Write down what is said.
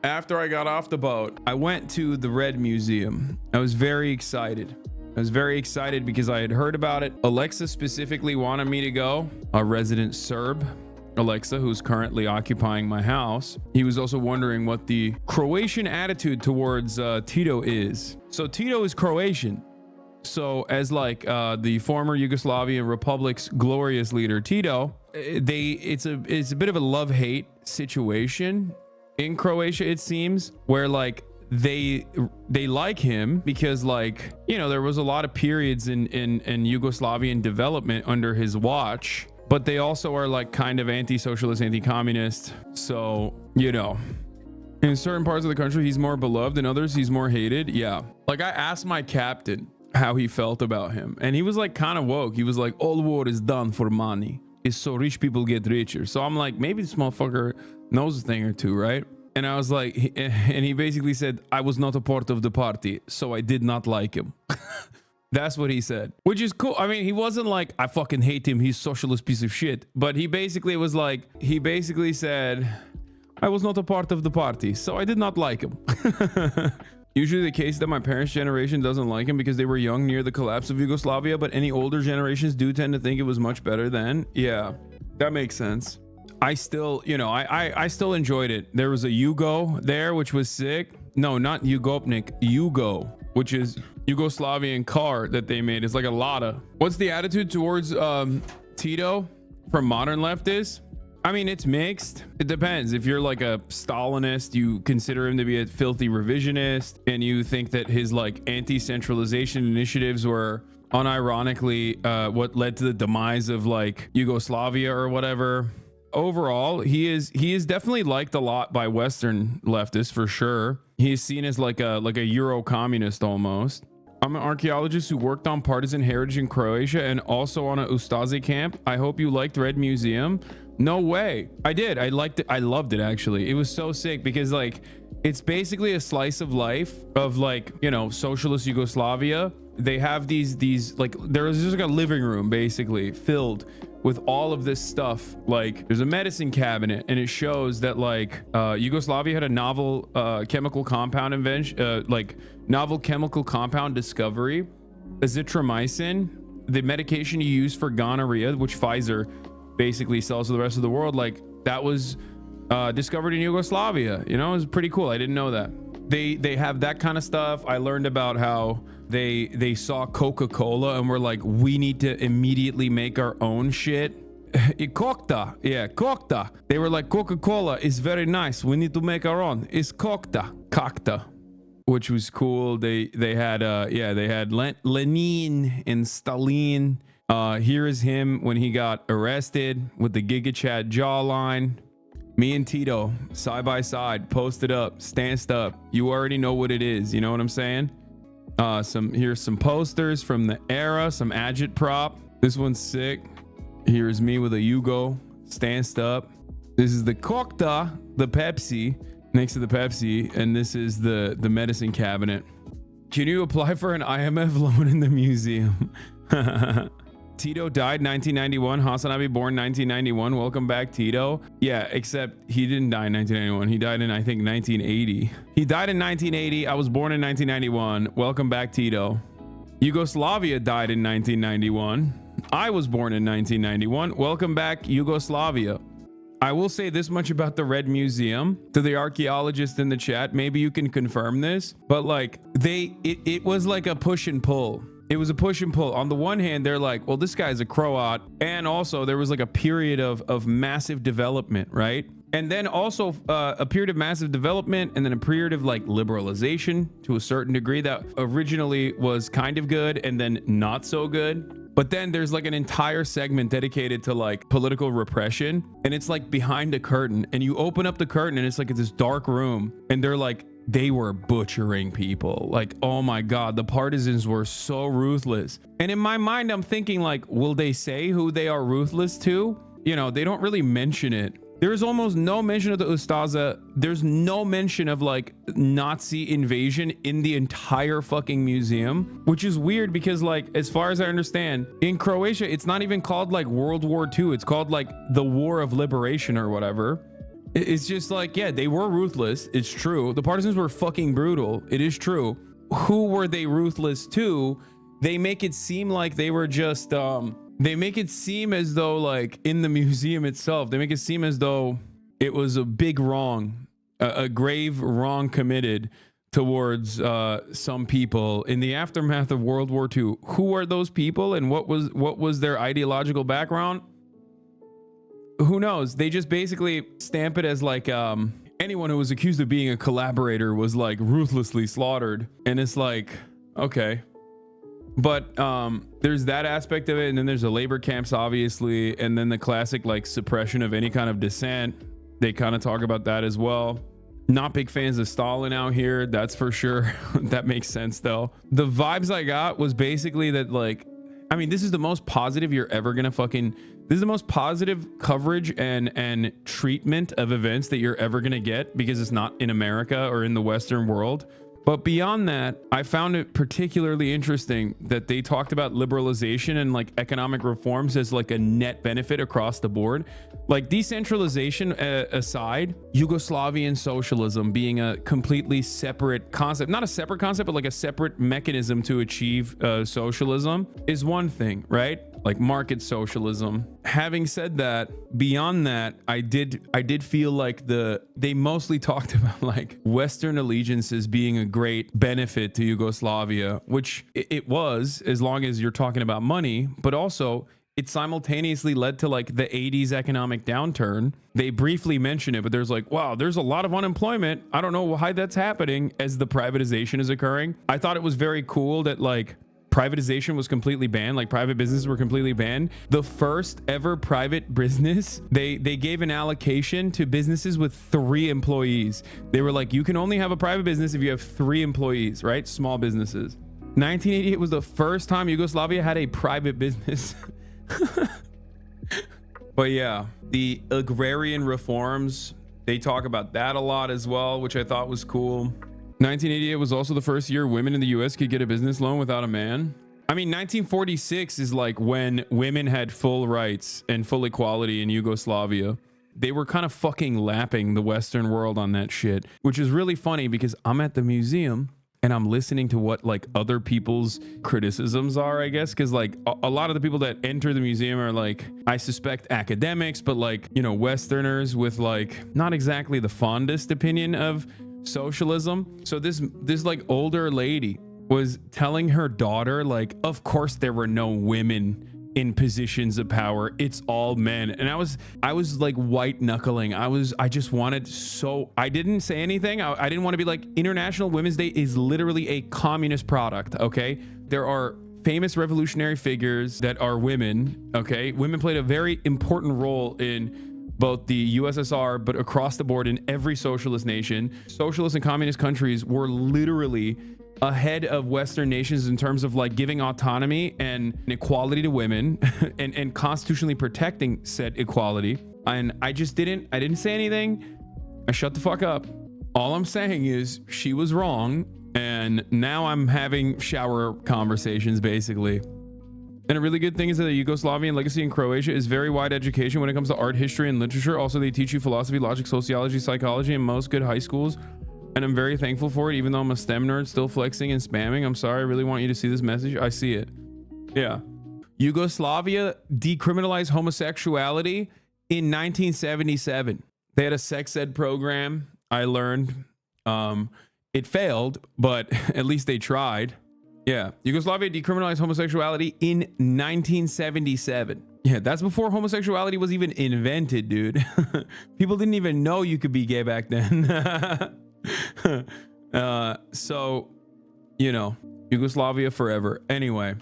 after I got off the boat, I went to the Red Museum. I was very excited. I was very excited because I had heard about it. Alexa specifically wanted me to go. A resident Serb, Alexa, who's currently occupying my house. He was also wondering what the Croatian attitude towards Tito is. So Tito is Croatian. So as like the former Yugoslavian Republic's glorious leader Tito, it's a bit of a love-hate situation in Croatia, it seems, where like they like him because, like, you know, there was a lot of periods in Yugoslavian development under his watch, but they also are like kind of anti-socialist, anti-communist. So, you know, in certain parts of the country he's more beloved, in others he's more hated. Yeah, like I asked my captain how he felt about him, and he was like kind of woke. He was like, all war is done for money, it's so rich people get richer. So I'm like, maybe this motherfucker knows a thing or two, right? And I was like, and he basically said, I was not a part of the party, so I did not like him. That's what he said, which is cool. I mean, he wasn't like, I fucking hate him, he's socialist piece of shit. But he basically was like, he basically said, I was not a part of the party, so I did not like him. Usually the case that my parents' generation doesn't like him because they were young near the collapse of Yugoslavia, but any older generations do tend to think it was much better then. Yeah, that makes sense. I still, you know, I still enjoyed it. There was a Yugo there, which was sick. No, not Yugopnik, Yugo, which is Yugoslavian car that they made. It's like a Lada. What's the attitude towards Tito from modern leftists? I mean, it's mixed. It depends. If you're like a Stalinist, you consider him to be a filthy revisionist, and you think that his like anti-centralization initiatives were unironically what led to the demise of like Yugoslavia or whatever. Overall, he is definitely liked a lot by Western leftists for sure. He's seen as like a Euro communist almost. I'm an archaeologist who worked on partisan heritage in Croatia and also on a Ustazi camp. I hope you liked Red Museum. No way. I did. I liked it. I loved it, actually. It was so sick because like it's basically a slice of life of like, you know, socialist Yugoslavia. They have these like, there's just like a living room basically filled with all of this stuff. Like there's a medicine cabinet, and it shows that like Yugoslavia had a novel chemical compound invention, like novel chemical compound discovery, azithromycin, the medication you use for gonorrhea, which Pfizer basically sells to the rest of the world. Like that was discovered in Yugoslavia. You know, it was pretty cool. I didn't know that. They have that kind of stuff. I learned about how they saw Coca-Cola and were like, we need to immediately make our own shit. Kokta. Yeah, Kokta. They were like, Coca-Cola is very nice, we need to make our own. It's Kokta, which was cool. They had Lenin and Stalin. Here is him when he got arrested with the Giga Chad jawline. Me and Tito side by side, posted up, stanced up. You already know what it is. You know what I'm saying? Here's some posters from the era, some agitprop. This one's sick. Here's me with a Yugo, stanced up. This is the Kokta, the Pepsi, next to the Pepsi, and this is the medicine cabinet. Can you apply for an IMF loan in the museum? Tito died 1991. HasanAbi born 1991. Welcome back, Tito. Yeah, except he didn't die in 1991. He died in, I think, 1980. He died in 1980. I was born in 1991. Welcome back, Tito. Yugoslavia died in 1991. I was born in 1991. Welcome back, Yugoslavia. I will say this much about the Red Museum to the archaeologist in the chat. Maybe you can confirm this, but like it was like a push and pull. It was a push and pull. On the one hand, they're like, well, this guy's a Croat. And also there was like a period of massive development, right? And then also a period of massive development, and then a period of like liberalization to a certain degree that originally was kind of good and then not so good. But then there's like an entire segment dedicated to like political repression, and it's like behind a curtain, and you open up the curtain and it's like this dark room, and they're like, they were butchering people. Like, oh my God, the partisans were so ruthless. And in my mind, I'm thinking like, will they say who they are ruthless to? You know, they don't really mention it. There is almost no mention of the Ustaza. There's no mention of like Nazi invasion in the entire fucking museum, which is weird because like, as far as I understand, in Croatia, it's not even called like World War II. It's called like the War of Liberation or whatever. It's just like, yeah, they were ruthless. It's true. The partisans were fucking brutal. It is true. Who were they ruthless to? They make it seem like they were just, they make it seem as though, like, in the museum itself, they make it seem as though it was a big wrong, a grave wrong committed towards some people in the aftermath of World War II. Who are those people, and what was their ideological background? Who knows? They just basically stamp it as like anyone who was accused of being a collaborator was like ruthlessly slaughtered, and it's like, okay. But there's that aspect of it, and then there's the labor camps, obviously, and then the classic like suppression of any kind of dissent. They kind of talk about that as well. Not big fans of Stalin out here, that's for sure. That makes sense though. The vibes I got was basically that, like, I mean, this is the most positive you're ever gonna fucking, this is the most positive coverage and treatment of events that you're ever gonna get, because it's not in America or in the Western world. But beyond that, I found it particularly interesting that they talked about liberalization and like economic reforms as like a net benefit across the board. Like decentralization aside, Yugoslavian socialism being a completely separate concept, not a separate concept, but like a separate mechanism to achieve socialism is one thing, right? Like market socialism. Having said that, beyond that, I did feel like they mostly talked about like Western allegiances being a great benefit to Yugoslavia, which it was, as long as you're talking about money, but also it simultaneously led to like the 80s economic downturn. They briefly mention it, but there's like, wow, there's a lot of unemployment. I don't know why that's happening as the privatization is occurring. I thought it was very cool that like privatization was completely banned, like private businesses were completely banned. The first ever private business, they gave an allocation to businesses with 3 employees. They were like, you can only have a private business if you have 3 employees, right? Small businesses. 1988 was the first time Yugoslavia had a private business. But yeah, the agrarian reforms, they talk about that a lot as well, which I thought was cool. 1988 was also the first year women in the US could get a business loan without a man. I mean, 1946 is like when women had full rights and full equality in Yugoslavia. They were kind of fucking lapping the Western world on that shit, which is really funny because I'm at the museum and I'm listening to what like other people's criticisms are, I guess, because like a lot of the people that enter the museum are like, I suspect academics, but like, you know, Westerners with like not exactly the fondest opinion of socialism. So this like older lady was telling her daughter like, of course there were no women in positions of power, it's all men. And I was like white knuckling. I just wanted, so I didn't say anything. I didn't want to be like, International Women's Day is literally a communist product. Okay, there are famous revolutionary figures that are women. Okay, women played a very important role in both the USSR, but across the board in every socialist nation. Socialist and communist countries were literally ahead of Western nations in terms of like giving autonomy and equality to women and constitutionally protecting said equality. And I didn't say anything. I shut the fuck up. All I'm saying is she was wrong. And now I'm having shower conversations basically. And a really good thing is that the Yugoslavian legacy in Croatia is very wide education when it comes to art, history, and literature. Also, they teach you philosophy, logic, sociology, psychology in most good high schools. And I'm very thankful for it, even though I'm a STEM nerd, still flexing and spamming. I'm sorry, I really want you to see this message. I see it. Yeah. Yugoslavia decriminalized homosexuality in 1977. They had a sex ed program, I learned. It failed, but at least they tried. Yeah. Yugoslavia decriminalized homosexuality in 1977. Yeah, that's before homosexuality was even invented, dude. People didn't even know you could be gay back then. So, you know, Yugoslavia forever. Anyway,